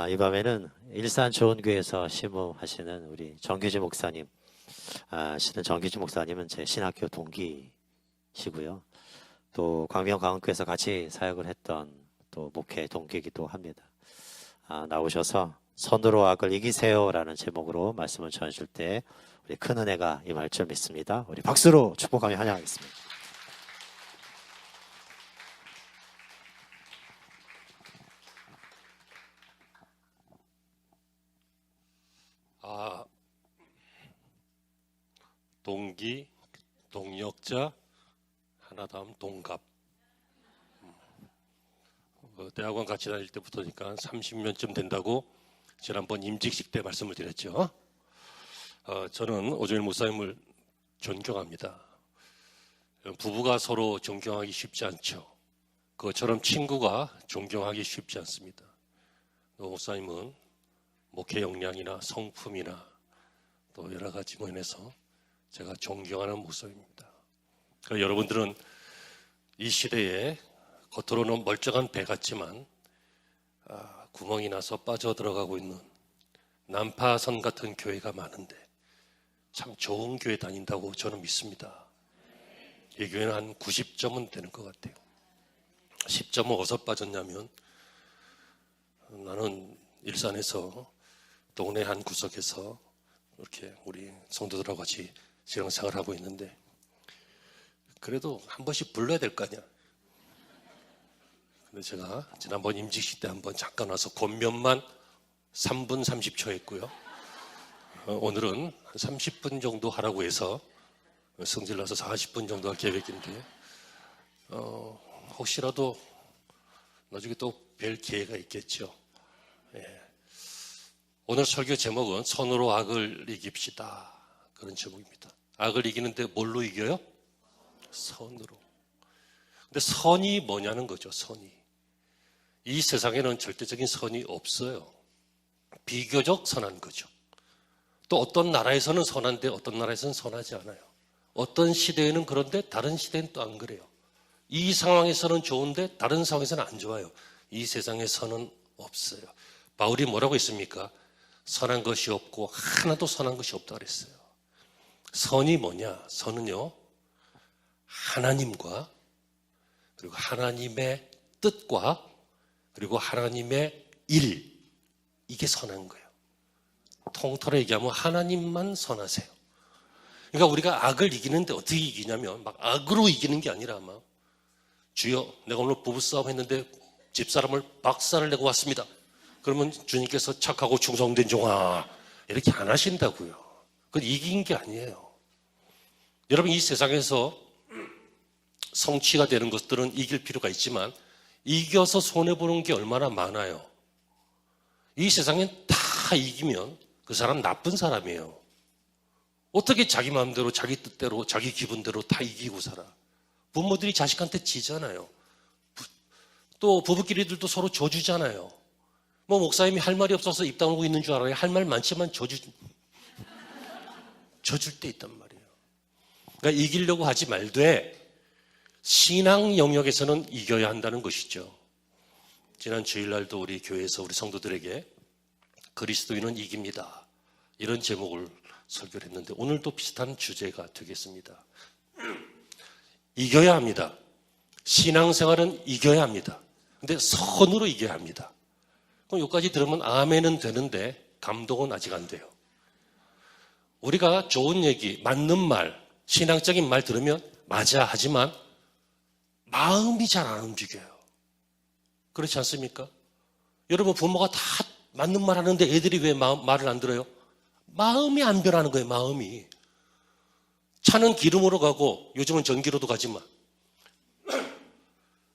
이 밤에는 일산 좋은교회에서 심무하시는 우리 정규진 목사님, 시는 정규진 목사님은 제 신학교 동기시고요. 또 광명광흥교회에서 같이 사역을 했던 또 목회 동기이기도 합니다. 나오셔서 선으로 악을 이기세요라는 제목으로 말씀을 전하실 때 우리 큰 은혜가 임할 줄 믿습니다. 우리 박수로 축복하며 환영하겠습니다. 동기, 동력자, 하나 다음 동갑. 대학원 같이 다닐 때부터니까 한 30년쯤 된다고 지난번 임직식 때 말씀을 드렸죠. 저는 오정일 목사님을 존경합니다. 부부가 서로 존경하기 쉽지 않죠. 그것처럼 친구가 존경하기 쉽지 않습니다. 목사님은 목회 역량이나 성품이나 또 여러 가지 면에서 제가 존경하는 목사입니다. 여러분들은 이 시대에 겉으로는 멀쩡한 배 같지만 구멍이 나서 빠져들어가고 있는 난파선 같은 교회가 많은데 참 좋은 교회 다닌다고 저는 믿습니다. 이 교회는 한 90점은 되는 것 같아요. 10점은 어디서 빠졌냐면 나는 일산에서 동네 한 구석에서 이렇게 우리 성도들하고 같이 신앙생활을 하고 있는데 그래도 한 번씩 불러야 될 거 아니야. 근데 제가 지난번 임직식 때 한번 잠깐 와서 권면만 3분 30초 했고요. 오늘은 한 30분 정도 하라고 해서 성질나서 40분 정도 할 계획인데 혹시라도 나중에 또 뵐 기회가 있겠죠. 예. 오늘 설교 제목은 선으로 악을 이깁시다. 그런 제목입니다. 악을 이기는데 뭘로 이겨요? 선으로. 근데 선이 뭐냐는 거죠. 선이. 이 세상에는 절대적인 선이 없어요. 비교적 선한 거죠. 또 어떤 나라에서는 선한데 어떤 나라에서는 선하지 않아요. 어떤 시대에는 그런데 다른 시대는 또 안 그래요. 이 상황에서는 좋은데 다른 상황에서는 안 좋아요. 이 세상에 선은 없어요. 바울이 뭐라고 했습니까? 선한 것이 없고 하나도 선한 것이 없다고 그랬어요. 선이 뭐냐? 선은요, 하나님과 그리고 하나님의 뜻과 그리고 하나님의 일, 이게 선한 거예요. 통틀어 얘기하면 하나님만 선하세요. 그러니까 우리가 악을 이기는데 어떻게 이기냐면 막 악으로 이기는 게 아니라 막 주여 내가 오늘 부부싸움 했는데 집사람을 박살을 내고 왔습니다. 그러면 주님께서 착하고 충성된 종아 이렇게 안 하신다고요. 그건 이긴 게 아니에요. 여러분 이 세상에서 성취가 되는 것들은 이길 필요가 있지만 이겨서 손해보는 게 얼마나 많아요. 이 세상엔 다 이기면 그 사람 나쁜 사람이에요. 어떻게 자기 마음대로 자기 뜻대로 자기 기분대로 다 이기고 살아. 부모들이 자식한테 지잖아요. 또 부부끼리들도 서로 져주잖아요. 뭐 목사님이 할 말이 없어서 입 다물고 있는 줄 알아요. 할 말 많지만 져줄 때 있단 말이에요. 그러니까 이기려고 하지 말되 신앙 영역에서는 이겨야 한다는 것이죠. 지난 주일날도 우리 교회에서 우리 성도들에게 그리스도인은 이깁니다. 이런 제목을 설교를 했는데 오늘도 비슷한 주제가 되겠습니다. 이겨야 합니다. 신앙생활은 이겨야 합니다. 근데 선으로 이겨야 합니다. 그럼 여기까지 들으면 아멘은 되는데 감동은 아직 안 돼요. 우리가 좋은 얘기, 맞는 말, 신앙적인 말 들으면 맞아 하지만 마음이 잘 안 움직여요. 그렇지 않습니까? 여러분 부모가 다 맞는 말 하는데 애들이 왜 말을 안 들어요? 마음이 안 변하는 거예요. 마음이. 차는 기름으로 가고 요즘은 전기로도 가지만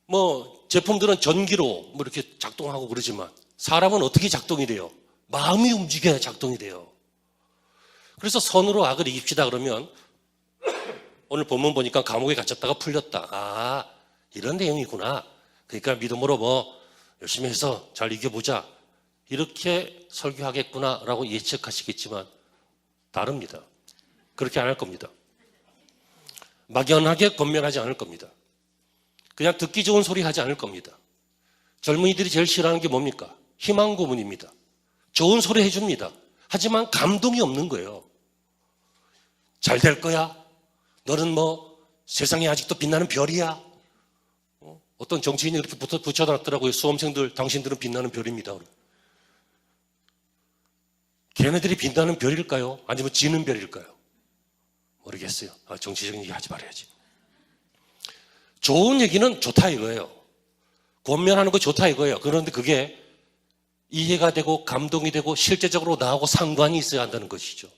뭐 제품들은 전기로 뭐 이렇게 작동하고 그러지만 사람은 어떻게 작동이 돼요? 마음이 움직여야 작동이 돼요. 그래서 선으로 악을 이깁시다 그러면 오늘 본문 보니까 감옥에 갇혔다가 풀렸다. 이런 내용이구나. 그러니까 믿음으로 뭐 열심히 해서 잘 이겨보자. 이렇게 설교하겠구나라고 예측하시겠지만 다릅니다. 그렇게 안 할 겁니다. 막연하게 권면하지 않을 겁니다. 그냥 듣기 좋은 소리 하지 않을 겁니다. 젊은이들이 제일 싫어하는 게 뭡니까? 희망 고문입니다. 좋은 소리 해줍니다. 하지만 감동이 없는 거예요. 잘 될 거야. 너는 뭐 세상에 아직도 빛나는 별이야. 어떤 정치인이 그렇게 붙여놨더라고요. 수험생들, 당신들은 빛나는 별입니다. 걔네들이 빛나는 별일까요? 아니면 지는 별일까요? 모르겠어요. 정치적인 얘기 하지 말아야지. 좋은 얘기는 좋다 이거예요. 권면하는 거 좋다 이거예요. 그런데 그게 이해가 되고 감동이 되고 실제적으로 나하고 상관이 있어야 한다는 것이죠.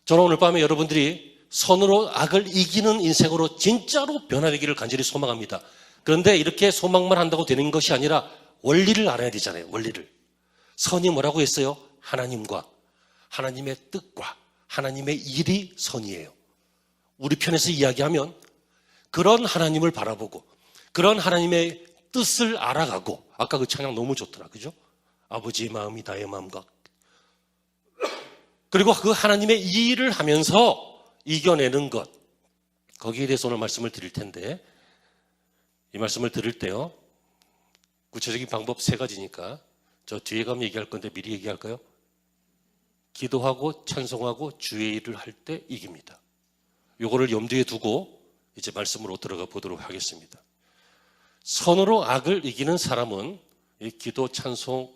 저는 오늘 밤에 여러분들이 선으로 악을 이기는 인생으로 진짜로 변화되기를 간절히 소망합니다. 그런데 이렇게 소망만 한다고 되는 것이 아니라 원리를 알아야 되잖아요. 원리를. 선이 뭐라고 했어요? 하나님과 하나님의 뜻과 하나님의 일이 선이에요. 우리 편에서 이야기하면 그런 하나님을 바라보고 그런 하나님의 뜻을 알아가고, 아까 그 찬양 너무 좋더라, 그죠? 아버지의 마음이 나의 마음과, 그리고 그 하나님의 일을 하면서 이겨내는 것, 거기에 대해서 오늘 말씀을 드릴 텐데, 이 말씀을 들을 때요, 구체적인 방법 3가지니까 저 뒤에 가면 얘기할 건데 미리 얘기할까요? 기도하고 찬송하고 주의 일을 할 때 이깁니다. 요거를 염두에 두고 이제 말씀으로 들어가 보도록 하겠습니다. 선으로 악을 이기는 사람은 이 기도, 찬송,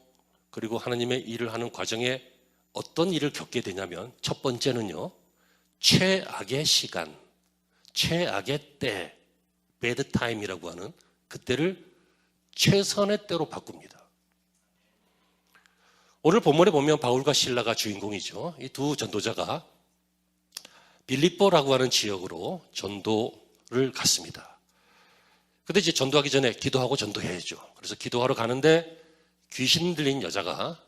그리고 하나님의 일을 하는 과정에 어떤 일을 겪게 되냐면, 첫 번째는요, 최악의 시간, 최악의 때, 배드 타임이라고 하는 그때를 최선의 때로 바꿉니다. 오늘 본문에 보면 바울과 실라가 주인공이죠. 이 두 전도자가 빌립보라고 하는 지역으로 전도를 갔습니다. 근데 이제 전도하기 전에 기도하고 전도해야죠. 그래서 기도하러 가는데 귀신 들린 여자가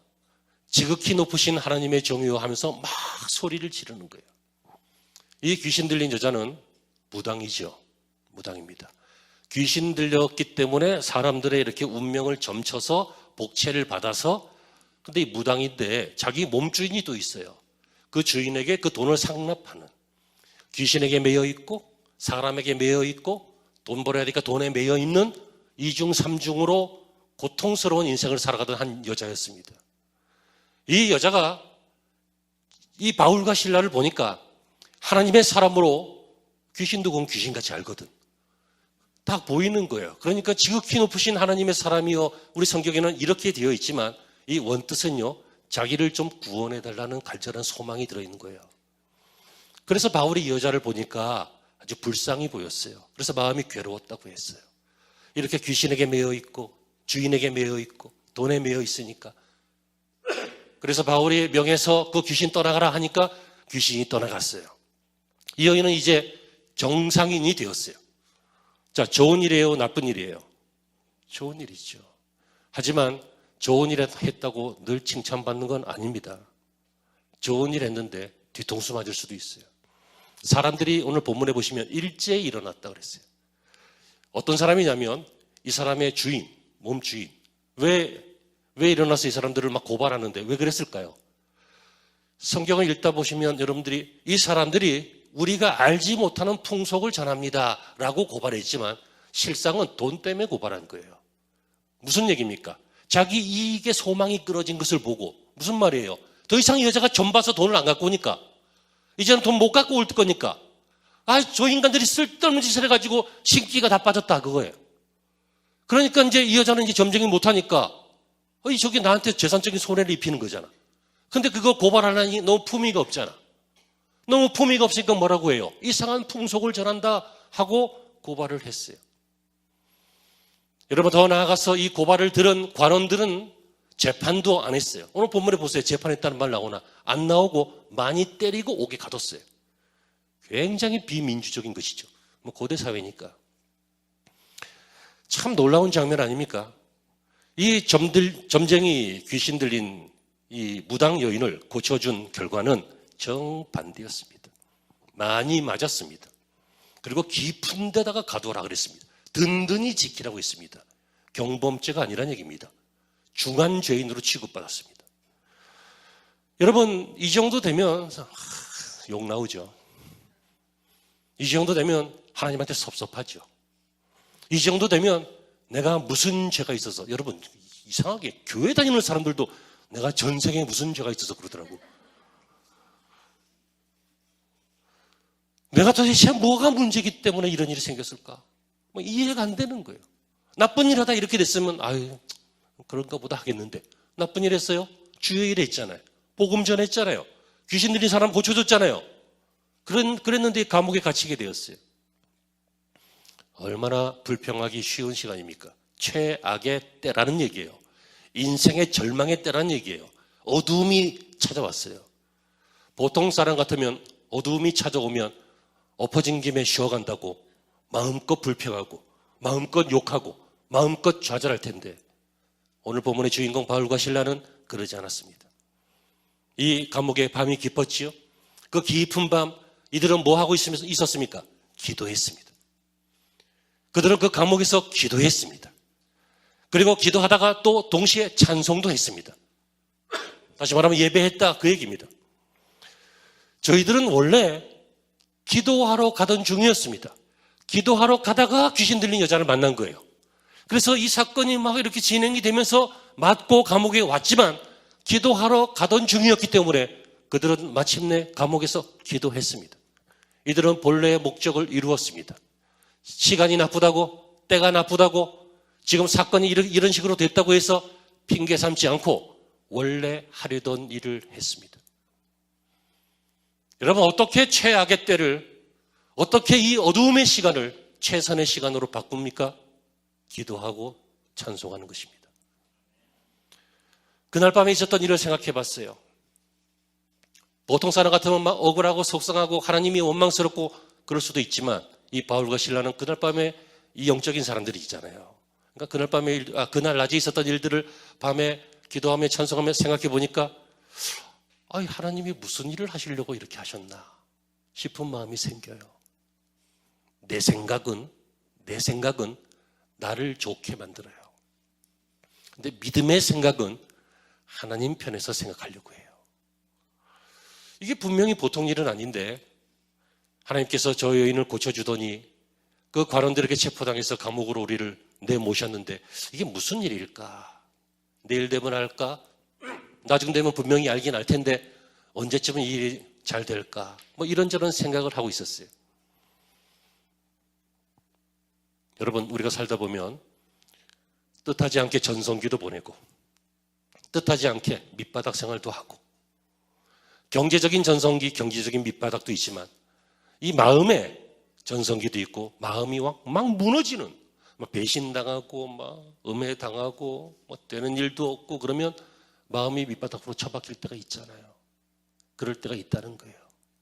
지극히 높으신 하나님의 종이요 하면서 막 소리를 지르는 거예요. 이 귀신 들린 여자는 무당이죠. 무당입니다. 귀신 들렸기 때문에 사람들의 이렇게 운명을 점쳐서 복채를 받아서, 근데 이 무당인데 자기 몸주인이 또 있어요. 그 주인에게 그 돈을 상납하는, 귀신에게 매여 있고 사람에게 매여 있고 돈 벌어야 되니까 돈에 매여 있는 이중 삼중으로 고통스러운 인생을 살아가던 한 여자였습니다. 이 여자가 이 바울과 실라를 보니까 하나님의 사람으로 귀신도 그 귀신같이 알거든. 딱 보이는 거예요. 그러니까 지극히 높으신 하나님의 사람이요, 우리 성경에는 이렇게 되어 있지만 이 원뜻은요, 자기를 좀 구원해달라는 간절한 소망이 들어있는 거예요. 그래서 바울이 이 여자를 보니까 아주 불쌍히 보였어요. 그래서 마음이 괴로웠다고 했어요. 이렇게 귀신에게 매여 있고 주인에게 매여 있고 돈에 매여 있으니까. 그래서 바울이 명해서 그 귀신 떠나가라 하니까 귀신이 떠나갔어요. 이 여인은 이제 정상인이 되었어요. 자, 좋은 일이에요, 나쁜 일이에요? 좋은 일이죠. 하지만 좋은 일 했다고 늘 칭찬받는 건 아닙니다. 좋은 일 했는데 뒤통수 맞을 수도 있어요. 사람들이 오늘 본문에 보시면 일제히 일어났다 그랬어요. 어떤 사람이냐면 이 사람의 주인, 몸 주인. 왜 일어나서 이 사람들을 막 고발하는데 왜 그랬을까요? 성경을 읽다 보시면 여러분들이 이 사람들이 우리가 알지 못하는 풍속을 전합니다 라고 고발했지만 실상은 돈 때문에 고발한 거예요. 무슨 얘기입니까? 자기 이익에 소망이 끊어진 것을 보고, 무슨 말이에요? 더 이상 이 여자가 점 봐서 돈을 안 갖고 오니까, 이제는 돈 못 갖고 올 거니까, 저 인간들이 쓸데없는 짓을 해가지고 신기가 다 빠졌다 그거예요. 그러니까 이제 이 여자는 이제 점쟁이 못하니까 저게 나한테 재산적인 손해를 입히는 거잖아. 근데 그거 고발하려니 너무 품위가 없잖아. 너무 품위가 없으니까 뭐라고 해요? 이상한 풍속을 전한다 하고 고발을 했어요. 여러분, 더 나아가서 이 고발을 들은 관원들은 재판도 안 했어요. 오늘 본문에 보세요. 재판했다는 말 나오나? 안 나오고 많이 때리고 옥에 가뒀어요. 굉장히 비민주적인 것이죠. 뭐 고대 사회니까. 참 놀라운 장면 아닙니까? 이 점쟁이 귀신 들린 이 무당 여인을 고쳐준 결과는 정반대였습니다. 많이 맞았습니다. 그리고 깊은 데다가 가두어라 그랬습니다. 든든히 지키라고 했습니다. 경범죄가 아니란 얘기입니다. 중한 죄인으로 취급받았습니다. 여러분, 이 정도 되면 욕 나오죠. 이 정도 되면 하나님한테 섭섭하죠. 이 정도 되면 내가 무슨 죄가 있어서, 여러분 이상하게 교회 다니는 사람들도 내가 전생에 무슨 죄가 있어서 그러더라고. 내가 도대체 뭐가 문제이기 때문에 이런 일이 생겼을까? 뭐 이해가 안 되는 거예요. 나쁜 일 하다 이렇게 됐으면 아유 그런가 보다 하겠는데 나쁜 일 했어요? 주의 일 했잖아요. 복음 전했잖아요. 귀신 들린 사람 고쳐줬잖아요. 그랬는데 감옥에 갇히게 되었어요. 얼마나 불평하기 쉬운 시간입니까? 최악의 때라는 얘기예요. 인생의 절망의 때라는 얘기예요. 어두움이 찾아왔어요. 보통 사람 같으면 어두움이 찾아오면 엎어진 김에 쉬어간다고 마음껏 불평하고 마음껏 욕하고 마음껏 좌절할 텐데 오늘 본문의 주인공 바울과 실라는 그러지 않았습니다. 이 감옥에 밤이 깊었지요. 그 깊은 밤 이들은 뭐 하고 있었습니까? 기도했습니다. 그들은 그 감옥에서 기도했습니다. 그리고 기도하다가 또 동시에 찬송도 했습니다. 다시 말하면 예배했다 그 얘기입니다. 저희들은 원래 기도하러 가던 중이었습니다. 기도하러 가다가 귀신 들린 여자를 만난 거예요. 그래서 이 사건이 막 이렇게 진행이 되면서 맞고 감옥에 왔지만 기도하러 가던 중이었기 때문에 그들은 마침내 감옥에서 기도했습니다. 이들은 본래의 목적을 이루었습니다. 시간이 나쁘다고 때가 나쁘다고 지금 사건이 이런 식으로 됐다고 해서 핑계 삼지 않고 원래 하려던 일을 했습니다. 여러분 어떻게 최악의 때를 어떻게 이 어두움의 시간을 최선의 시간으로 바꿉니까? 기도하고 찬송하는 것입니다. 그날 밤에 있었던 일을 생각해 봤어요. 보통 사람 같으면 막 억울하고 속상하고 하나님이 원망스럽고 그럴 수도 있지만 이 바울과 실라는 그날 밤에 이 영적인 사람들이 있잖아요. 그러니까 그날 밤에 그날 낮에 있었던 일들을 밤에 기도하며 찬송하며 생각해 보니까 하나님이 무슨 일을 하시려고 이렇게 하셨나 싶은 마음이 생겨요. 내 생각은 나를 좋게 만들어요. 근데 믿음의 생각은 하나님 편에서 생각하려고 해요. 이게 분명히 보통 일은 아닌데 하나님께서 저 여인을 고쳐주더니 그 관원들에게 체포당해서 감옥으로 우리를 내모셨는데 이게 무슨 일일까? 내일 되면 알까? 나중 되면 분명히 알긴 알 텐데 언제쯤은 이 일이 잘 될까? 뭐 이런저런 생각을 하고 있었어요. 여러분 우리가 살다 보면 뜻하지 않게 전성기도 보내고 뜻하지 않게 밑바닥 생활도 하고 경제적인 전성기, 경제적인 밑바닥도 있지만 이 마음에 전성기도 있고 마음이 막 무너지는 막 배신당하고 막 음해당하고 뭐 되는 일도 없고 그러면 마음이 밑바닥으로 처박힐 때가 있잖아요. 그럴 때가 있다는 거예요.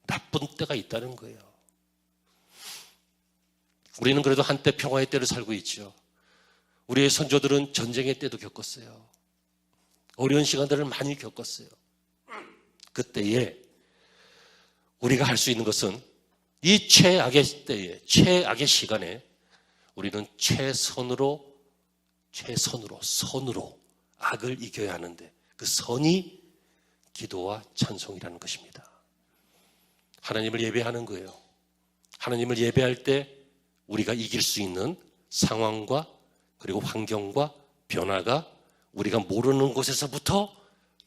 나쁜 때가 있다는 거예요. 우리는 그래도 한때 평화의 때를 살고 있죠. 우리의 선조들은 전쟁의 때도 겪었어요. 어려운 시간들을 많이 겪었어요. 그때에 우리가 할 수 있는 것은 이 최악의 때에, 최악의 시간에 우리는 선으로 악을 이겨야 하는데 그 선이 기도와 찬송이라는 것입니다. 하나님을 예배하는 거예요. 하나님을 예배할 때 우리가 이길 수 있는 상황과 그리고 환경과 변화가 우리가 모르는 곳에서부터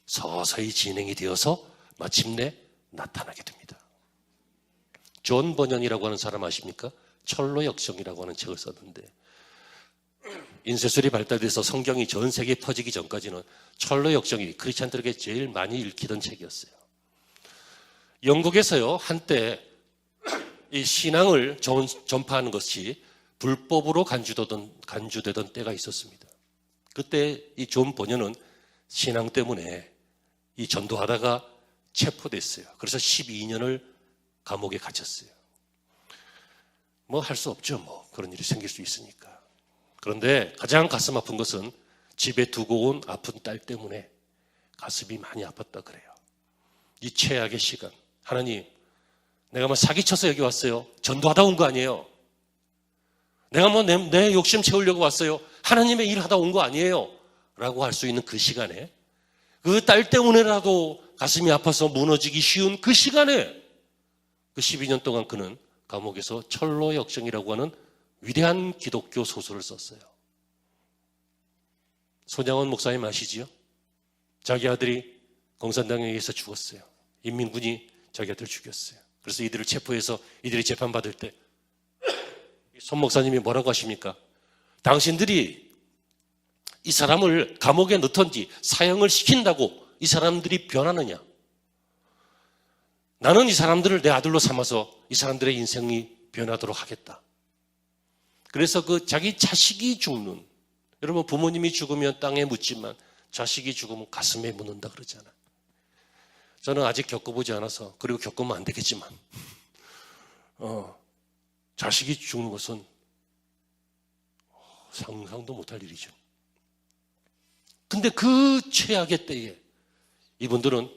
서서히 진행이 되어서 마침내 나타나게 됩니다. 존 버년이라고 하는 사람 아십니까? 철로 역정이라고 하는 책을 썼는데 인쇄술이 발달돼서 성경이 전 세계에 퍼지기 전까지는 철로 역정이 크리스찬들에게 제일 많이 읽히던 책이었어요. 영국에서요 한때 이 신앙을 전파하는 것이 불법으로 간주되던 때가 있었습니다. 그때 이 존 버년은 신앙 때문에 이 전도하다가 체포됐어요. 그래서 12년을 감옥에 갇혔어요. 뭐 할 수 없죠. 뭐 그런 일이 생길 수 있으니까. 그런데 가장 가슴 아픈 것은 집에 두고 온 아픈 딸 때문에 가슴이 많이 아팠다 그래요. 이 최악의 시간. 하나님, 내가 뭐 사기쳐서 여기 왔어요. 전도하다 온 거 아니에요. 내가 뭐 내 욕심 채우려고 왔어요. 하나님의 일 하다 온 거 아니에요. 라고 할 수 있는 그 시간에 그 딸 때문에라도 가슴이 아파서 무너지기 쉬운 그 시간에 그 12년 동안 그는 감옥에서 철로 역정이라고 하는 위대한 기독교 소설을 썼어요. 손양원 목사님 아시지요? 자기 아들이 공산당에 의해서 죽었어요. 인민군이 자기 아들을 죽였어요. 그래서 이들을 체포해서 이들이 재판받을 때 손 목사님이 뭐라고 하십니까? 당신들이 이 사람을 감옥에 넣던지 사형을 시킨다고 이 사람들이 변하느냐? 나는 이 사람들을 내 아들로 삼아서 이 사람들의 인생이 변하도록 하겠다. 그래서 그 자기 자식이 죽는, 여러분 부모님이 죽으면 땅에 묻지만 자식이 죽으면 가슴에 묻는다 그러잖아요. 저는 아직 겪어보지 않아서, 그리고 겪으면 안 되겠지만 자식이 죽는 것은 상상도 못할 일이죠. 근데 그 최악의 때에 이분들은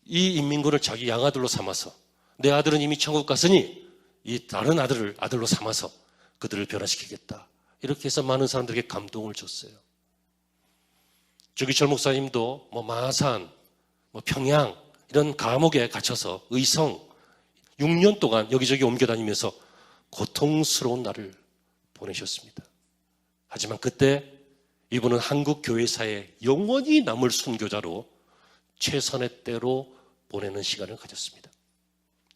이 인민군을 자기 양아들로 삼아서, 내 아들은 이미 천국 갔으니 이 다른 아들을 아들로 삼아서 그들을 변화시키겠다, 이렇게 해서 많은 사람들에게 감동을 줬어요. 조기철 목사님도 마산, 평양 이런 감옥에 갇혀서 의성 6년 동안 여기저기 옮겨다니면서 고통스러운 날을 보내셨습니다. 하지만 그때 이분은 한국 교회사에 영원히 남을 순교자로 최선의 때로 보내는 시간을 가졌습니다.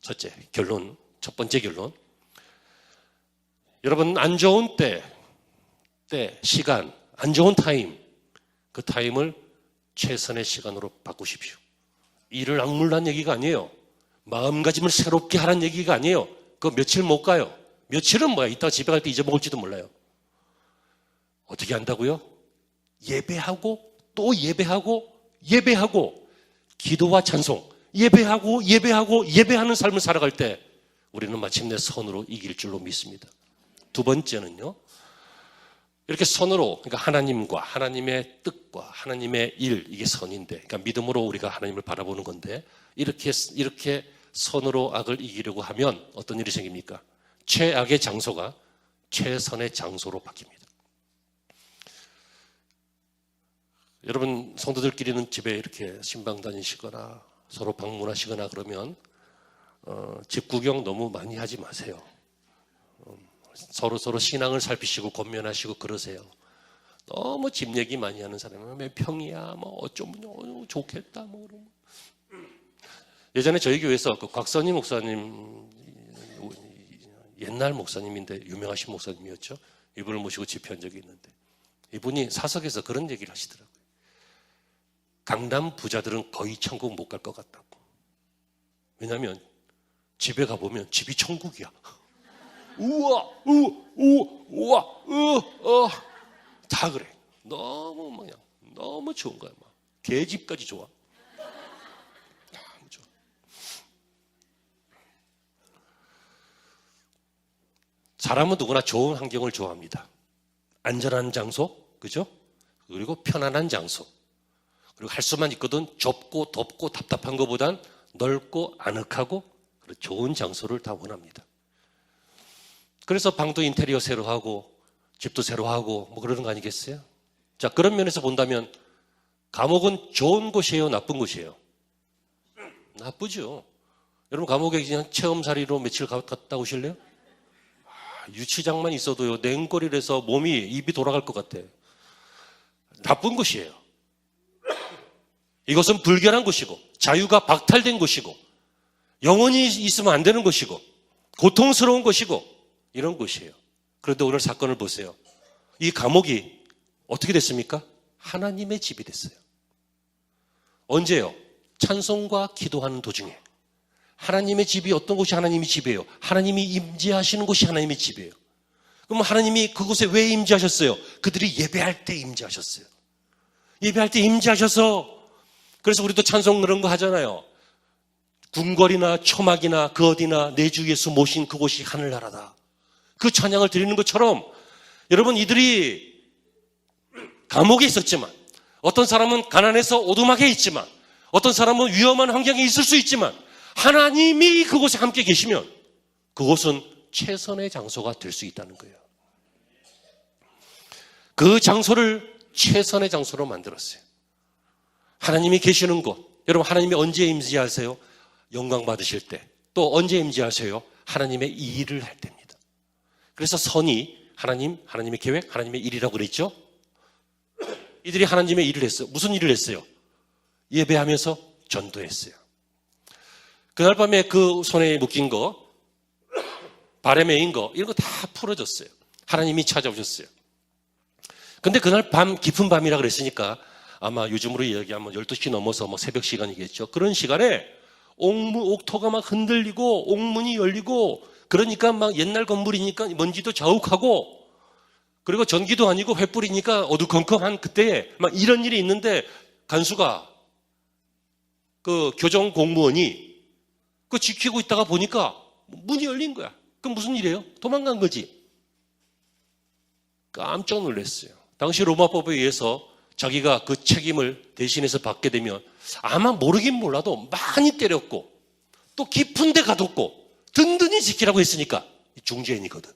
첫째, 결론, 첫 번째 결론. 여러분, 안 좋은 때, 시간, 안 좋은 타임, 그 타임을 최선의 시간으로 바꾸십시오. 이를 악물란 얘기가 아니에요. 마음가짐을 새롭게 하라는 얘기가 아니에요. 그거 며칠 못 가요. 며칠은 뭐야? 이따가 집에 갈 때 잊어먹을지도 몰라요. 어떻게 한다고요? 예배하고 또 예배하고 예배하고 기도와 찬송, 예배하는 삶을 살아갈 때 우리는 마침내 선으로 이길 줄로 믿습니다. 두 번째는요, 이렇게 선으로, 그러니까 하나님과 하나님의 뜻과 하나님의 일, 이게 선인데, 그러니까 믿음으로 우리가 하나님을 바라보는 건데, 이렇게 선으로 악을 이기려고 하면 어떤 일이 생깁니까? 최악의 장소가 최선의 장소로 바뀝니다. 여러분, 성도들끼리는 집에 이렇게 신방 다니시거나 서로 방문하시거나 그러면 집 구경 너무 많이 하지 마세요. 서로 신앙을 살피시고 권면하시고 그러세요. 너무 집 얘기 많이 하는 사람은 몇 평이야, 어쩌면 좋겠다, 그러면. 예전에 저희 교회에서 그 곽선희 목사님, 옛날 목사님인데 유명하신 목사님이었죠. 이분을 모시고 집회한 적이 있는데 이분이 사석에서 그런 얘기를 하시더라고요. 강남 부자들은 거의 천국 못 갈 것 같다고. 왜냐하면 집에 가보면 집이 천국이야. 우와, 다 그래. 너무 좋은 거야. 개집까지 좋아. 너무 좋아. 사람은 누구나 좋은 환경을 좋아합니다. 안전한 장소, 그죠? 그리고 편안한 장소. 그리고 할 수만 있거든 좁고 덥고 답답한 것보단 넓고 아늑하고 좋은 장소를 다 원합니다. 그래서 방도 인테리어 새로 하고 집도 새로 하고 그러는 거 아니겠어요? 자, 그런 면에서 본다면 감옥은 좋은 곳이에요, 나쁜 곳이에요? 나쁘죠. 여러분, 감옥에 그냥 체험살이로 며칠 갔다 오실래요? 유치장만 있어도요, 냉거리라서 입이 돌아갈 것 같아. 나쁜 곳이에요. 이것은 불결한 곳이고 자유가 박탈된 곳이고 영원히 있으면 안 되는 곳이고 고통스러운 곳이고 이런 곳이에요. 그런데 오늘 사건을 보세요. 이 감옥이 어떻게 됐습니까? 하나님의 집이 됐어요. 언제요? 찬송과 기도하는 도중에. 하나님의 집이 어떤 곳이 하나님의 집이에요? 하나님이 임재하시는 곳이 하나님의 집이에요. 그럼 하나님이 그곳에 왜 임재하셨어요? 그들이 예배할 때 임재하셨어요. 예배할 때 임재하셔서, 그래서 우리도 찬송 그런 거 하잖아요. 궁궐이나 초막이나 그 어디나 내 주 예수 모신 그곳이 하늘나라다. 그 찬양을 드리는 것처럼 여러분, 이들이 감옥에 있었지만, 어떤 사람은 가난해서 오두막에 있지만, 어떤 사람은 위험한 환경에 있을 수 있지만, 하나님이 그곳에 함께 계시면 그곳은 최선의 장소가 될 수 있다는 거예요. 그 장소를 최선의 장소로 만들었어요. 하나님이 계시는 곳. 여러분, 하나님이 언제 임재하세요? 영광 받으실 때. 또 언제 임재하세요? 하나님의 일을 할 때입니다. 그래서 선이 하나님의 계획, 하나님의 일이라고 그랬죠. 이들이 하나님의 일을 했어요. 무슨 일을 했어요? 예배하면서 전도했어요. 그날 밤에 그 손에 묶인 거, 발에 매인 거, 이런 거 다 풀어졌어요. 하나님이 찾아오셨어요. 근데 그날 밤, 깊은 밤이라 그랬으니까 아마 요즘으로 이야기하면 12시 넘어서 뭐 새벽 시간이겠죠. 그런 시간에 옥토가 막 흔들리고 옥문이 열리고 그러니까 막 옛날 건물이니까 먼지도 자욱하고 그리고 전기도 아니고 횃불이니까 어두컴컴한 그때에 막 이런 일이 있는데 간수가 그 교정 공무원이 그 지키고 있다가 보니까 문이 열린 거야. 그럼 무슨 일이에요? 도망간 거지. 깜짝 놀랐어요. 당시 로마법에 의해서 자기가 그 책임을 대신해서 받게 되면 아마 모르긴 몰라도 많이 때렸고 또 깊은 데 가뒀고 든든히 지키라고 했으니까 중죄인이거든.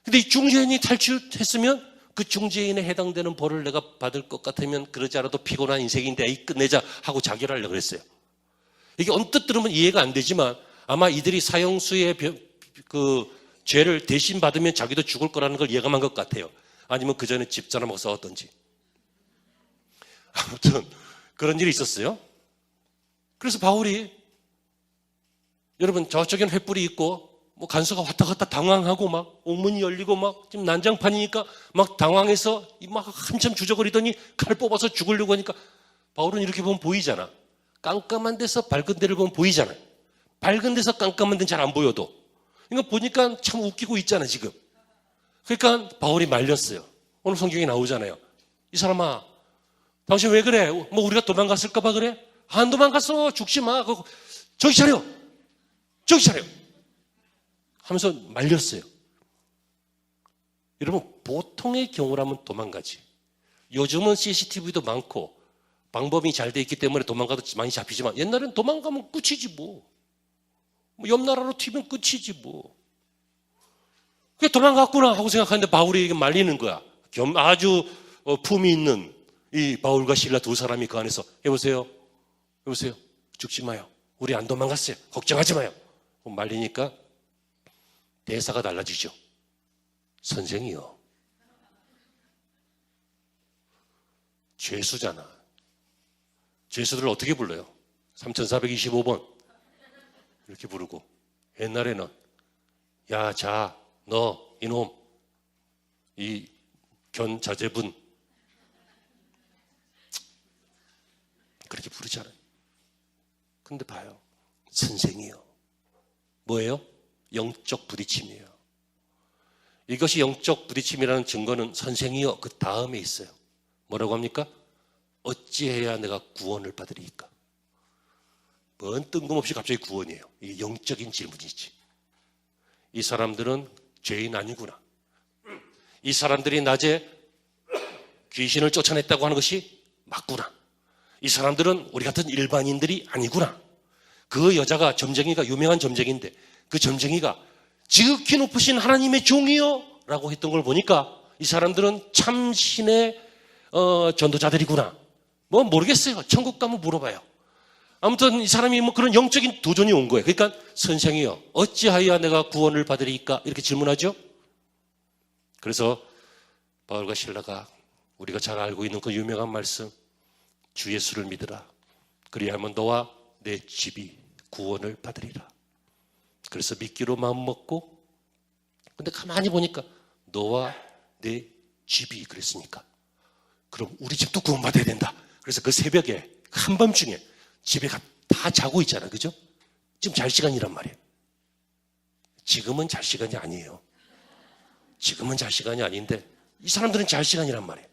근데 이 중죄인이 탈출했으면 그 중죄인에 해당되는 벌을 내가 받을 것 같으면 그러지 않아도 피곤한 인생인데 에이 끝내자 하고 자결을 하려고 그랬어요. 이게 언뜻 들으면 이해가 안 되지만 아마 이들이 사형수의 그 죄를 대신 받으면 자기도 죽을 거라는 걸 예감한 것 같아요. 아니면 그 전에 집사람하고 싸웠던지. 아무튼 그런 일이 있었어요. 그래서 바울이 여러분 저쪽엔 횃불이 있고 뭐 간수가 왔다 갔다 당황하고 막 옥문이 열리고 막 지금 난장판이니까 막 당황해서 막 한참 주저거리더니 칼 뽑아서 죽으려고 하니까 바울은 이렇게 보면 보이잖아. 깜깜한 데서 밝은 데를 보면 보이잖아요. 밝은 데서 깜깜한 데는 잘 안 보여도. 이거 보니까 참 웃기고 있잖아 지금. 그러니까 바울이 말렸어요. 오늘 성경에 나오잖아요. 이 사람아 당신 왜 그래? 뭐 우리가 도망갔을까 봐 그래? 안 도망갔어. 죽지 마. 정신 차려. 정신 차려. 하면서 말렸어요. 여러분 보통의 경우라면 도망가지. 요즘은 CCTV도 많고 방법이 잘 돼 있기 때문에 도망가도 많이 잡히지만 옛날엔 도망가면 끝이지 뭐. 옆 나라로 튀면 끝이지 뭐. 그게 도망갔구나 하고 생각하는데 바울이 이게 말리는 거야. 아주 품이 있는 이 바울과 실라 두 사람이 그 안에서 여보세요. 죽지 마요. 우리 안 도망갔어요. 걱정하지 마요. 말리니까 대사가 달라지죠. 선생이요. 죄수잖아. 죄수들을 어떻게 불러요? 3425번 이렇게 부르고 옛날에는 야, 자, 너 이놈 이 견자재분 그렇게 부르잖아요. 근데 봐요. 선생이요. 뭐예요? 영적 부딪힘이에요. 이것이 영적 부딪힘이라는 증거는 선생이요 그 다음에 있어요. 뭐라고 합니까? 어찌해야 내가 구원을 받으리이까? 뭔 뜬금없이 갑자기 구원이에요. 이게 영적인 질문이지. 이 사람들은 죄인 아니구나. 이 사람들이 낮에 귀신을 쫓아냈다고 하는 것이 맞구나. 이 사람들은 우리 같은 일반인들이 아니구나. 그 여자가 점쟁이가 유명한 점쟁이인데 그 점쟁이가 지극히 높으신 하나님의 종이요 라고 했던 걸 보니까 이 사람들은 참 신의 전도자들이구나. 뭐 모르겠어요. 천국 가면 물어봐요. 아무튼 이 사람이 뭐 그런 영적인 도전이 온 거예요. 그러니까 선생이요 어찌하여 내가 구원을 받으리이까 이렇게 질문하죠. 그래서 바울과 실라가 우리가 잘 알고 있는 그 유명한 말씀 주 예수를 믿으라. 그리하면 너와 내 집이 구원을 받으리라. 그래서 믿기로 마음먹고 근데 가만히 보니까 너와 내 집이 그랬으니까 그럼 우리 집도 구원받아야 된다. 그래서 그 새벽에 한밤중에 집에 다 자고 있잖아. 그죠? 지금 잘 시간이란 말이에요. 지금은 잘 시간이 아니에요. 지금은 잘 시간이 아닌데 이 사람들은 잘 시간이란 말이에요.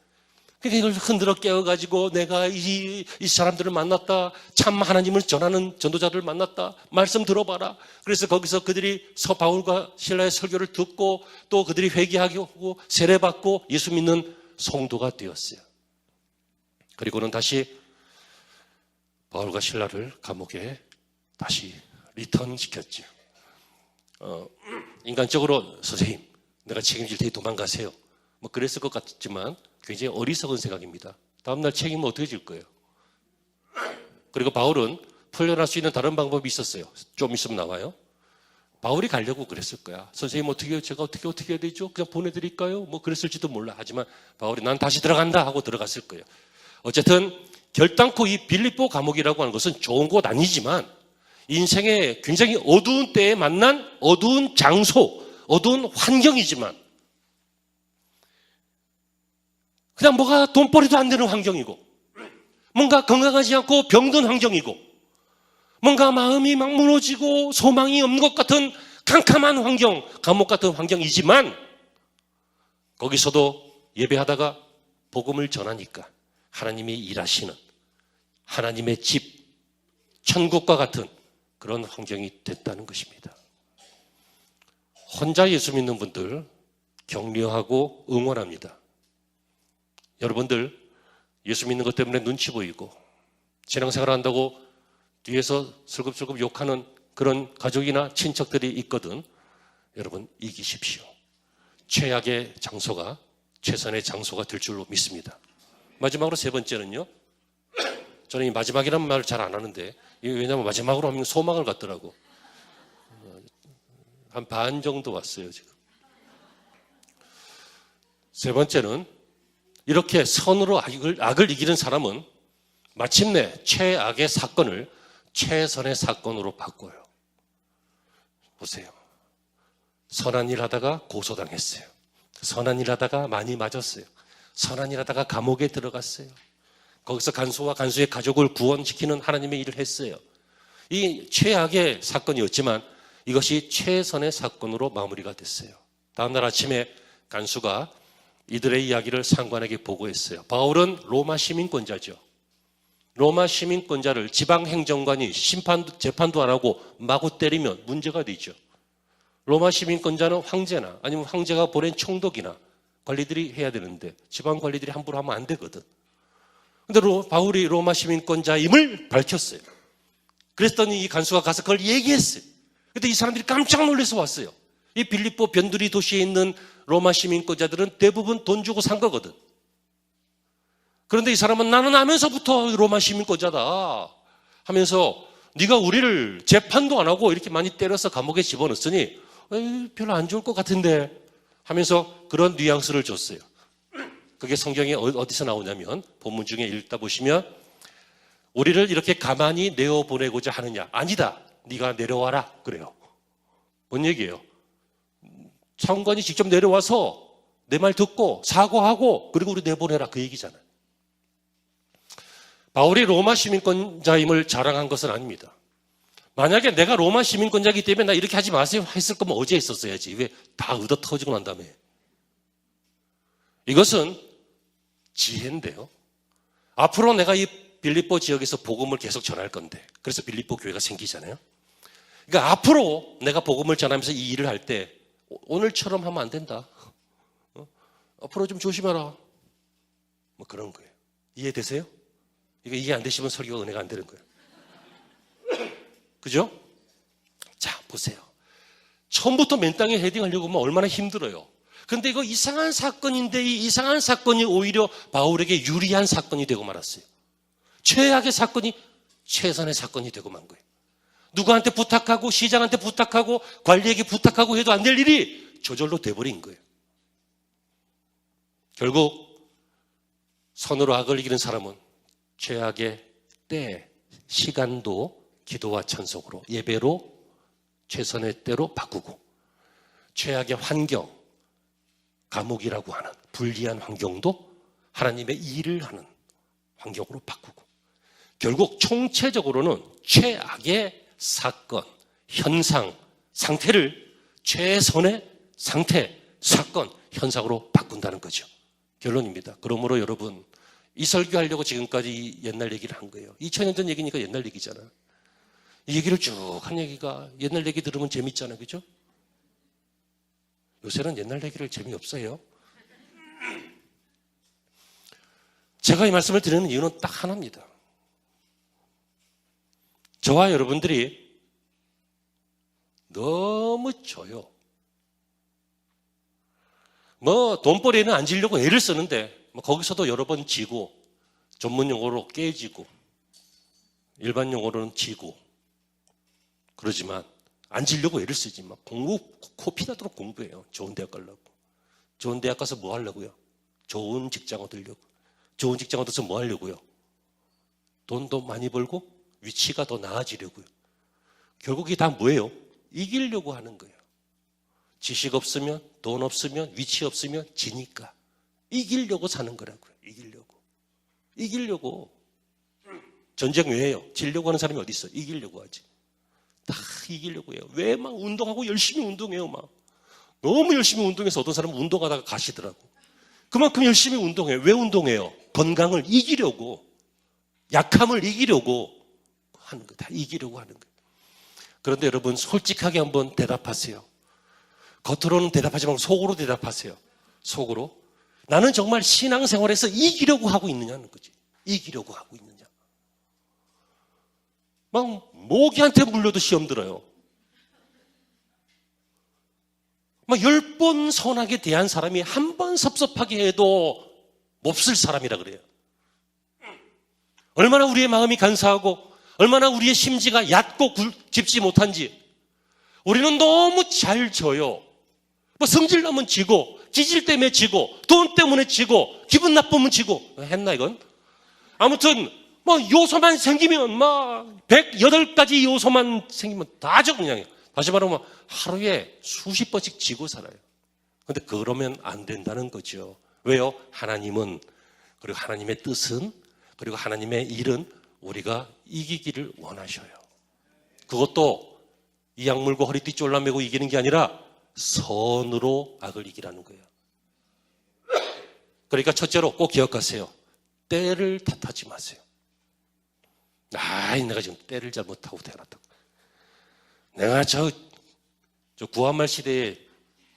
그러니까 이걸 흔들어 깨워가지고 내가 이 사람들을 만났다. 참 하나님을 전하는 전도자들을 만났다. 말씀 들어봐라. 그래서 거기서 그들이 바울과 실라의 설교를 듣고 또 그들이 회개하고 세례받고 예수 믿는 성도가 되었어요. 그리고는 다시 바울과 실라를 감옥에 다시 리턴 시켰죠. 인간적으로 선생님 내가 책임질 테니 도망가세요. 뭐 그랬을 것 같지만 굉장히 어리석은 생각입니다. 다음날 책임은 어떻게 질 거예요? 그리고 바울은 풀려날 수 있는 다른 방법이 있었어요. 좀 있으면 나와요. 바울이 가려고 그랬을 거야. 선생님 어떻게 해요? 제가 어떻게 해야 되죠? 그냥 보내드릴까요? 뭐 그랬을지도 몰라. 하지만 바울이 난 다시 들어간다 하고 들어갔을 거예요. 어쨌든 결단코 이 빌립보 감옥이라고 하는 것은 좋은 곳 아니지만 인생의 굉장히 어두운 때에 만난 어두운 장소, 어두운 환경이지만 그냥 뭐가 돈벌이도 안 되는 환경이고 뭔가 건강하지 않고 병든 환경이고 뭔가 마음이 막 무너지고 소망이 없는 것 같은 캄캄한 환경, 감옥 같은 환경이지만 거기서도 예배하다가 복음을 전하니까 하나님이 일하시는 하나님의 집, 천국과 같은 그런 환경이 됐다는 것입니다. 혼자 예수 믿는 분들 격려하고 응원합니다. 여러분들 예수 믿는 것 때문에 눈치 보이고 신앙생활 한다고 뒤에서 슬급슬급 욕하는 그런 가족이나 친척들이 있거든. 여러분 이기십시오. 최악의 장소가 최선의 장소가 될 줄로 믿습니다. 마지막으로 세 번째는요. 저는 이 마지막이라는 말을 잘 안 하는데 왜냐하면 마지막으로 하면 소망을 갖더라고. 한 반 정도 왔어요 지금. 세 번째는 이렇게 선으로 악을 이기는 사람은 마침내 최악의 사건을 최선의 사건으로 바꿔요. 보세요. 선한 일 하다가 고소당했어요. 선한 일 하다가 많이 맞았어요. 선한 일 하다가 감옥에 들어갔어요. 거기서 간수와 간수의 가족을 구원시키는 하나님의 일을 했어요. 이 최악의 사건이었지만 이것이 최선의 사건으로 마무리가 됐어요. 다음날 아침에 간수가 이들의 이야기를 상관에게 보고했어요. 바울은 로마 시민권자죠. 로마 시민권자를 지방행정관이 재판도 안 하고 마구 때리면 문제가 되죠. 로마 시민권자는 황제나 아니면 황제가 보낸 총독이나 관리들이 해야 되는데 지방 관리들이 함부로 하면 안 되거든. 근데 바울이 로마 시민권자임을 밝혔어요. 그랬더니 이 간수가 가서 그걸 얘기했어요. 근데 이 사람들이 깜짝 놀라서 왔어요. 이 빌립보 변두리 도시에 있는 로마 시민권자들은 대부분 돈 주고 산 거거든. 그런데 이 사람은 나는 하면서부터 로마 시민권자다 하면서 네가 우리를 재판도 안 하고 이렇게 많이 때려서 감옥에 집어넣었으니 별로 안 좋을 것 같은데 하면서 그런 뉘앙스를 줬어요. 그게 성경에 어디서 나오냐면 본문 중에 읽다 보시면 우리를 이렇게 가만히 내어보내고자 하느냐. 아니다. 네가 내려와라. 그래요. 뭔 얘기예요? 차관이 직접 내려와서 내 말 듣고 사과하고 그리고 우리 내보내라. 그 얘기잖아요. 바울이 로마 시민권자임을 자랑한 것은 아닙니다. 만약에 내가 로마 시민권자이기 때문에 나 이렇게 하지 마세요 했을 거면 어제 했었어야지. 왜 다 얻어 터지고 난 다음에. 이것은 지혜인데요. 앞으로 내가 이 빌립보 지역에서 복음을 계속 전할 건데 그래서 빌립보 교회가 생기잖아요. 그러니까 앞으로 내가 복음을 전하면서 이 일을 할 때 오늘처럼 하면 안 된다. 앞으로 좀 조심해라. 뭐 그런 거예요. 이해되세요? 이게 안 되시면 설교가 은혜가 안 되는 거예요. 그죠? 자, 보세요. 처음부터 맨 땅에 헤딩하려고 하면 얼마나 힘들어요. 근데 이거 이상한 사건인데 이 이상한 사건이 오히려 바울에게 유리한 사건이 되고 말았어요. 최악의 사건이 최선의 사건이 되고 만 거예요. 누구한테 부탁하고 시장한테 부탁하고 관리에게 부탁하고 해도 안 될 일이 저절로 돼버린 거예요. 결국 선으로 악을 이기는 사람은 최악의 때, 시간도 기도와 찬송으로 예배로 최선의 때로 바꾸고 최악의 환경, 감옥이라고 하는 불리한 환경도 하나님의 일을 하는 환경으로 바꾸고 결국 총체적으로는 최악의 사건, 현상, 상태를 최선의 상태, 사건, 현상으로 바꾼다는 거죠. 결론입니다. 그러므로 여러분 이 설교하려고 지금까지 옛날 얘기를 한 거예요. 2000년 전 얘기니까 옛날 얘기잖아. 이 얘기를 쭉 한 얘기가 옛날 얘기 들으면 재밌잖아요. 그죠? 요새는 옛날 얘기를 재미없어요. 제가 이 말씀을 드리는 이유는 딱 하나입니다. 저와 여러분들이 너무 져요. 뭐 돈벌이에는 안 지려고 애를 쓰는데 뭐 거기서도 여러 번 지고 전문 용어로 깨지고 일반 용어로는 지고 그러지만 앉으려고 애를 쓰지. 막 공부, 코 피나도록 공부해요. 좋은 대학 가려고. 좋은 대학 가서 뭐 하려고요? 좋은 직장 얻으려고. 좋은 직장 얻어서 뭐 하려고요? 돈도 많이 벌고 위치가 더 나아지려고요. 결국 이게 다 뭐예요? 이기려고 하는 거예요. 지식 없으면, 돈 없으면, 위치 없으면 지니까. 이기려고 사는 거라고요. 이기려고. 전쟁 왜 해요? 지려고 하는 사람이 어디 있어? 이기려고 하지. 다 이기려고 해요. 왜 막 운동하고 열심히 운동해요, 막. 너무 열심히 운동해서 어떤 사람은 운동하다가 가시더라고. 그만큼 열심히 운동해요. 왜 운동해요? 건강을 이기려고. 약함을 이기려고 하는 거예요. 다 이기려고 하는 거예요. 그런데 여러분, 솔직하게 한번 대답하세요. 겉으로는 대답하지 말고 속으로 대답하세요. 속으로. 나는 정말 신앙생활에서 이기려고 하고 있느냐는 거지. 이기려고 하고 있느냐. 막 모기한테 물려도 시험 들어요. 막 10번 선하게 대한 사람이 한 번 섭섭하게 해도 몹쓸 사람이라 그래요. 얼마나 우리의 마음이 간사하고 얼마나 우리의 심지가 얕고 깊지 못한지. 우리는 너무 잘 져요. 뭐 성질 나면 지고, 지질 때문에 지고, 돈 때문에 지고, 기분 나쁘면 지고. 했나 이건? 아무튼 뭐 요소만 생기면 막 108가지 요소만 생기면 다 져 그냥. 다시 말하면 하루에 수십 번씩 지고 살아요. 그런데 그러면 안 된다는 거죠. 왜요? 하나님은, 그리고 하나님의 뜻은, 그리고 하나님의 일은 우리가 이기기를 원하셔요. 그것도 이악 물고 허리띠 쫄라매고 이기는 게 아니라 선으로 악을 이기라는 거예요. 그러니까 첫째로 꼭 기억하세요. 때를 탓하지 마세요. 내가 지금 때를 잘못하고 태어났다고. 내가 저 구한말 시대에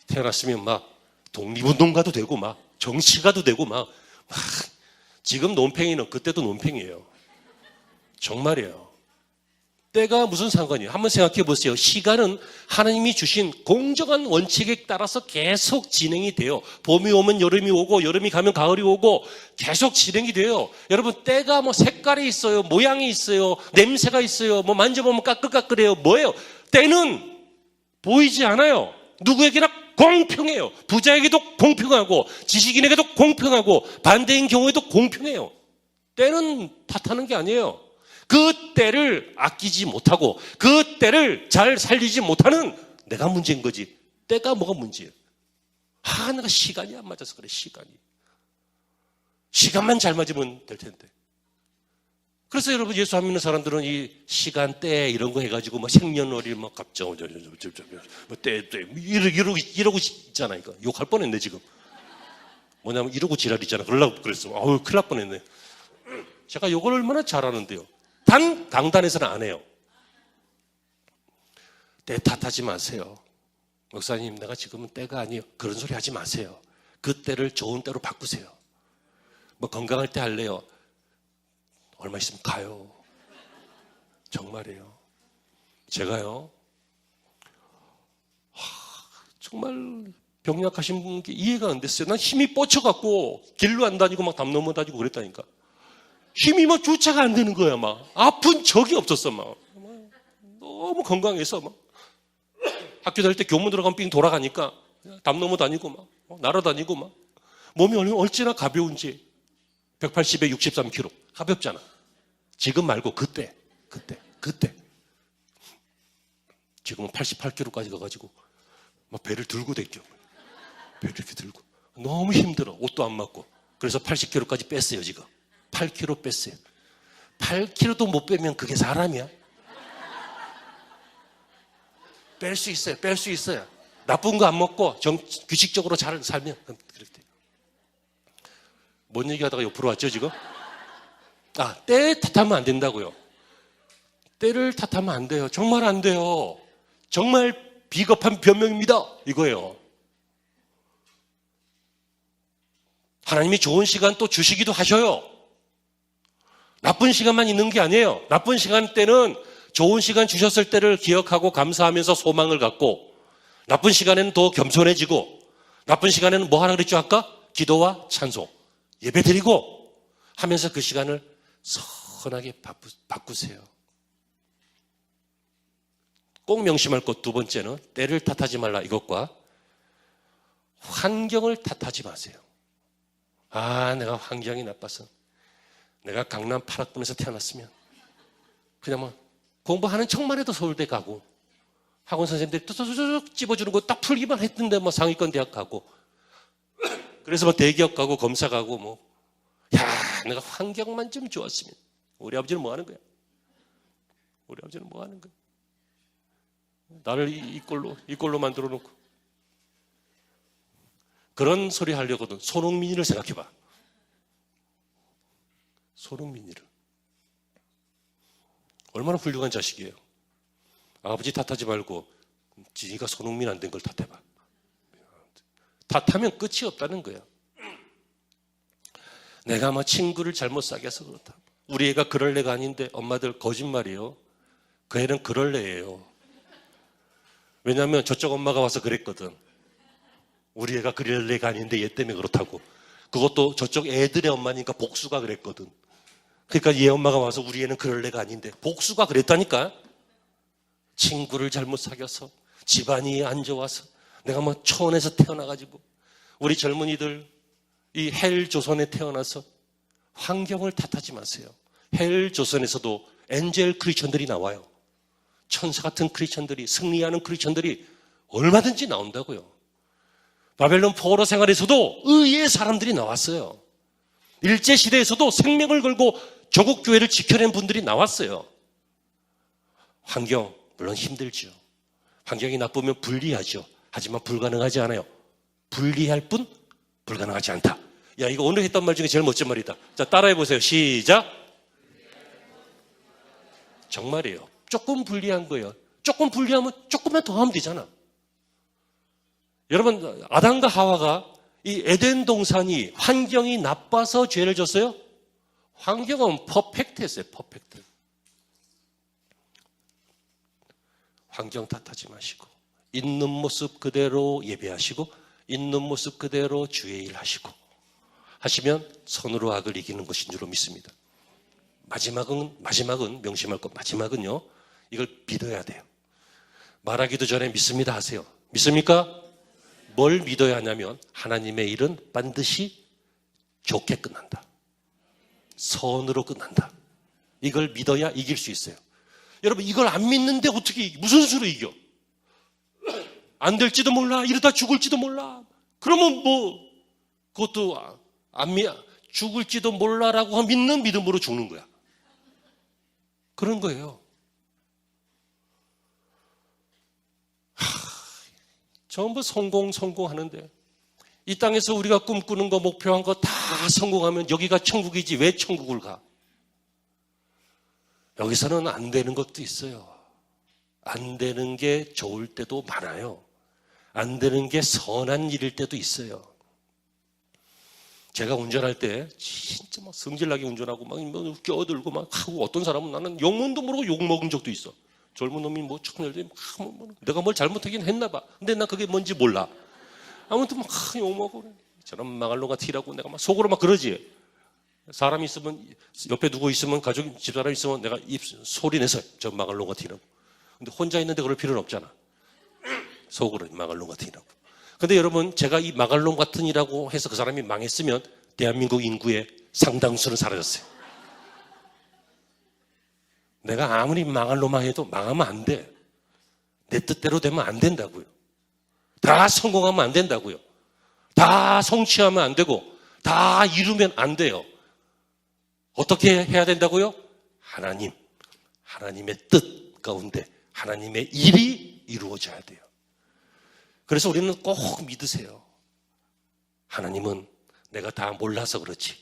태어났으면 막 독립운동가도 되고 막 정치가도 되고 막 지금 논팽이는 그때도 논팽이에요. 정말이에요. 때가 무슨 상관이에요? 한번 생각해 보세요. 시간은 하나님이 주신 공정한 원칙에 따라서 계속 진행이 돼요. 봄이 오면 여름이 오고 여름이 가면 가을이 오고 계속 진행이 돼요. 여러분 때가 뭐 색깔이 있어요. 모양이 있어요. 냄새가 있어요. 뭐 만져보면 까끌까끌해요. 뭐예요? 때는 보이지 않아요. 누구에게나 공평해요. 부자에게도 공평하고 지식인에게도 공평하고 반대인 경우에도 공평해요. 때는 탓하는 게 아니에요. 그 때를 아끼지 못하고 그 때를 잘 살리지 못하는 내가 문제인 거지. 때가 뭐가 문제예요? 내가 시간이 안 맞아서 그래. 시간만 잘 맞으면 될 텐데. 그래서 여러분 예수 안 믿는 사람들은 이 시간, 때 이런 거 해가지고 막 생년월일 막 갑자기 이러고 있잖아. 이거 욕할 뻔했네 지금. 뭐냐면 이러고 지랄이잖아. 그러려고 그랬어. 큰일 날 뻔했네. 제가 욕을 얼마나 잘하는데요. 단 강단에서는 안 해요. 때 탓하지 마세요. 목사님 내가 지금은 때가 아니에요. 그런 소리 하지 마세요. 그 때를 좋은 때로 바꾸세요. 뭐 건강할 때 할래요. 얼마 있으면 가요. 정말이에요. 제가요 정말 병약하신 분께 이해가 안 됐어요. 난 힘이 뻗쳐갖고 길로 안 다니고 막 담 넘어 다니고 그랬다니까. 힘이 막 주체가 안 되는 거야. 막 아픈 적이 없었어. 막 너무 건강해서 막 학교 다닐 때 교문 들어가면 삥 돌아가니까 담 넘어 다니고 막 날아다니고 막 몸이 얼마나 가벼운지. 180에 63kg 가볍잖아. 지금 말고 그때 지금은 88kg까지 가가지고 막 배를 들고 댕겨. 배를 이렇게 들고 너무 힘들어. 옷도 안 맞고. 그래서 80kg까지 뺐어요. 지금 8kg 뺐어요. 8kg도 못 빼면 그게 사람이야? 뺄 수 있어요. 뺄 수 있어요. 나쁜 거 안 먹고 규칙적으로 잘 살면 그렇게. 뭔 얘기하다가 옆으로 왔죠 지금? 때 탓하면 안 된다고요. 때를 탓하면 안 돼요. 정말 안 돼요. 정말 비겁한 변명입니다. 이거예요. 하나님이 좋은 시간 또 주시기도 하셔요. 나쁜 시간만 있는 게 아니에요. 나쁜 시간 때는 좋은 시간 주셨을 때를 기억하고 감사하면서 소망을 갖고, 나쁜 시간에는 더 겸손해지고, 나쁜 시간에는 뭐 하라 그랬죠 아까? 기도와 찬송, 예배 드리고 하면서 그 시간을 선하게 바꾸세요. 꼭 명심할 것 두 번째는 때를 탓하지 말라 이것과 환경을 탓하지 마세요. 아, 내가 환경이 나빠서 내가 강남 8학군에서 태어났으면 그냥 뭐 공부하는 척만 해도 서울대 가고 학원 선생님들이 뚝뚝뚝 집어주는 거 딱 풀기만 했는데 뭐 상위권 대학 가고 그래서 뭐 대기업 가고 검사 가고 뭐 야, 내가 환경만 좀 좋았으면. 우리 아버지는 뭐 하는 거야? 우리 아버지는 뭐 하는 거야? 나를 이 꼴로 만들어 놓고 그런 소리 하려거든. 손흥민이를 생각해봐. 손흥민이를 얼마나 훌륭한 자식이에요. 아버지 탓하지 말고 네가 손흥민 안 된 걸 탓해봐. 탓하면 끝이 없다는 거야. 내가 뭐 친구를 잘못 사귀어서 그렇다. 우리 애가 그럴 애가 아닌데 엄마들 거짓말이에요. 그 애는 그럴 애예요. 왜냐하면 저쪽 엄마가 와서 그랬거든. 우리 애가 그럴 애가 아닌데 얘 때문에 그렇다고. 그것도 저쪽 애들의 엄마니까 복수가 그랬거든. 그러니까 얘 엄마가 와서 우리 애는 그럴 애가 아닌데 복수가 그랬다니까. 친구를 잘못 사귀어서 집안이 안 좋아서 내가 뭐 초원에서 태어나가지고 우리 젊은이들 이 헬 조선에 태어나서 환경을 탓하지 마세요. 헬 조선에서도 엔젤 크리스천들이 나와요. 천사 같은 크리스천들이 승리하는 크리스천들이 얼마든지 나온다고요. 바벨론 포로 생활에서도 의의 사람들이 나왔어요. 일제시대에서도 생명을 걸고 조국 교회를 지켜낸 분들이 나왔어요. 환경 물론 힘들죠. 환경이 나쁘면 불리하죠. 하지만 불가능하지 않아요. 불리할 뿐 불가능하지 않다. 야, 이거 오늘 했던 말 중에 제일 멋진 말이다. 자, 따라해 보세요. 시작. 정말이에요. 조금 불리한 거예요. 조금 불리하면 조금만 더 하면 되잖아. 여러분, 아담과 하와가 이 에덴 동산이 환경이 나빠서 죄를 졌어요? 환경은 퍼펙트했어요. 퍼펙트. 환경 탓하지 마시고 있는 모습 그대로 예배하시고 있는 모습 그대로 주의 일 하시면 선으로 악을 이기는 것인 줄로 믿습니다. 마지막은 명심할 것 마지막은요. 이걸 믿어야 돼요. 말하기도 전에 믿습니다 하세요. 믿습니까? 뭘 믿어야 하냐면 하나님의 일은 반드시 좋게 끝난다. 선으로 끝난다. 이걸 믿어야 이길 수 있어요. 여러분 이걸 안 믿는데 어떻게 무슨 수로 이겨? 안 될지도 몰라. 이러다 죽을지도 몰라. 그러면 뭐 그것도 죽을지도 몰라라고 믿는 믿음으로 죽는 거야. 그런 거예요. 전부 성공하는데 이 땅에서 우리가 꿈꾸는 거 목표한 거 다 성공하면 여기가 천국이지 왜 천국을 가? 여기서는 안 되는 것도 있어요. 안 되는 게 좋을 때도 많아요. 안 되는 게 선한 일일 때도 있어요. 제가 운전할 때 진짜 막 성질나게 운전하고 막 껴들고 막 하고 어떤 사람은 나는 영문도 모르고 욕 먹은 적도 있어. 젊은 놈이 뭐 청년들이 막 내가 뭘 잘못하긴 했나 봐. 근데 나 그게 뭔지 몰라. 아무튼 막 욕 먹고 그래. 저런 망할 놈 같으라고 내가 막 속으로 막 그러지. 사람이 있으면 옆에 누구 있으면 가족 집사람 있으면 내가 소리 내서 저 망할 놈 같으라고. 근데 혼자 있는데 그럴 필요는 없잖아. 속으로 망할 놈 같으라고. 근데 여러분 제가 이 망할 놈 같으니라고 해서 그 사람이 망했으면 대한민국 인구의 상당수는 사라졌어요. 내가 아무리 망할 놈만 해도 망하면 안 돼. 내 뜻대로 되면 안 된다고요. 다 성공하면 안 된다고요. 다 성취하면 안 되고 다 이루면 안 돼요. 어떻게 해야 된다고요? 하나님의 뜻 가운데 하나님의 일이 이루어져야 돼요. 그래서 우리는 꼭 믿으세요. 하나님은 내가 다 몰라서 그렇지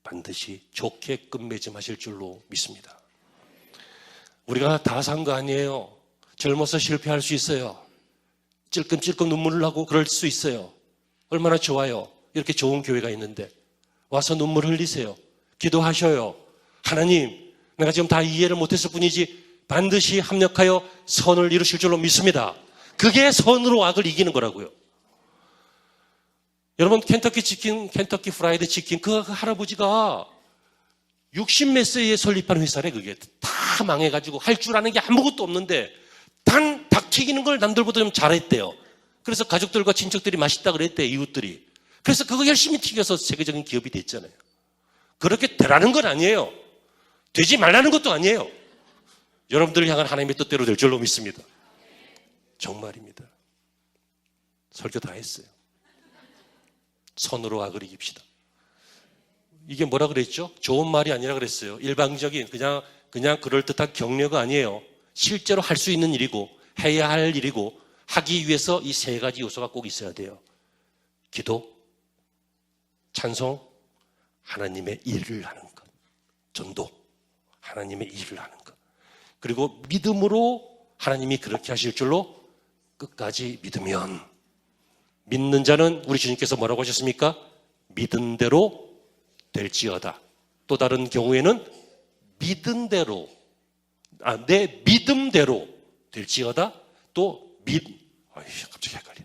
반드시 좋게 끝맺음하실 줄로 믿습니다. 우리가 다 산 거 아니에요. 젊어서 실패할 수 있어요. 찔끔찔끔 눈물을 나고 그럴 수 있어요. 얼마나 좋아요. 이렇게 좋은 교회가 있는데 와서 눈물 흘리세요. 기도하셔요. 하나님, 내가 지금 다 이해를 못했을 뿐이지 반드시 합력하여 선을 이루실 줄로 믿습니다. 그게 선으로 악을 이기는 거라고요. 여러분 켄터키 프라이드 치킨 그 할아버지가 60몇 세에 설립한 회사래. 그게 다 망해가지고 할 줄 아는 게 아무것도 없는데 단 닭 튀기는 걸 남들보다 좀 잘했대요. 그래서 가족들과 친척들이 맛있다 그랬대요. 이웃들이. 그래서 그거 열심히 튀겨서 세계적인 기업이 됐잖아요. 그렇게 되라는 건 아니에요. 되지 말라는 것도 아니에요. 여러분들을 향한 하나님의 뜻대로 될 줄로 믿습니다. 정말입니다. 설교 다 했어요. 선으로 악을 이깁시다. 이게 뭐라 그랬죠? 좋은 말이 아니라 그랬어요. 일방적인 그냥 그럴듯한 격려가 아니에요. 실제로 할 수 있는 일이고 해야 할 일이고 하기 위해서 이 세 가지 요소가 꼭 있어야 돼요. 기도, 찬송, 하나님의 일을 하는 것. 전도, 하나님의 일을 하는 것. 그리고 믿음으로 하나님이 그렇게 하실 줄로 끝까지 믿으면, 믿는 자는 우리 주님께서 뭐라고 하셨습니까? 믿은 대로 될지어다. 또 다른 경우에는 믿은 대로, 내 믿음대로 될지어다. 또 갑자기 헷갈려.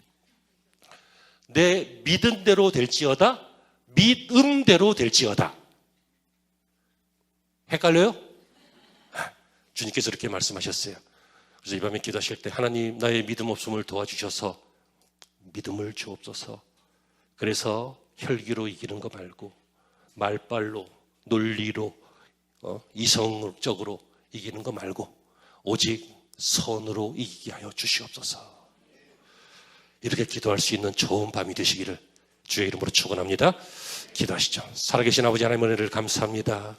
내 믿은 대로 될지어다. 믿음대로 될지어다. 헷갈려요? 주님께서 이렇게 말씀하셨어요. 그래서 이 밤에 기도하실 때 하나님 나의 믿음 없음을 도와주셔서 믿음을 주옵소서. 그래서 혈기로 이기는 거 말고 말빨로 논리로 이성적으로 이기는 거 말고 오직 선으로 이기게 하여 주시옵소서. 이렇게 기도할 수 있는 좋은 밤이 되시기를 주의 이름으로 축원합니다. 기도하시죠. 살아계신 아버지 하나님의 은혜를 감사합니다.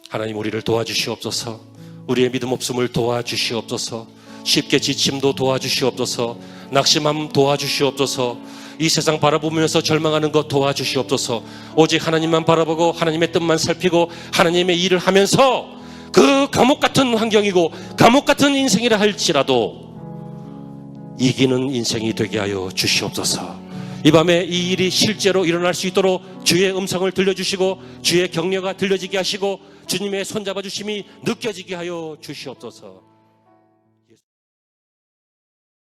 하나님 우리를 도와주시옵소서. 우리의 믿음 없음을 도와주시옵소서. 쉽게 지침도 도와주시옵소서. 낙심함 도와주시옵소서. 이 세상 바라보면서 절망하는 것 도와주시옵소서. 오직 하나님만 바라보고 하나님의 뜻만 살피고 하나님의 일을 하면서 그 감옥 같은 환경이고 감옥 같은 인생이라 할지라도 이기는 인생이 되게 하여 주시옵소서. 이 밤에 이 일이 실제로 일어날 수 있도록 주의 음성을 들려주시고 주의 격려가 들려지게 하시고 주님의 손잡아 주심이 느껴지게 하여 주시옵소서.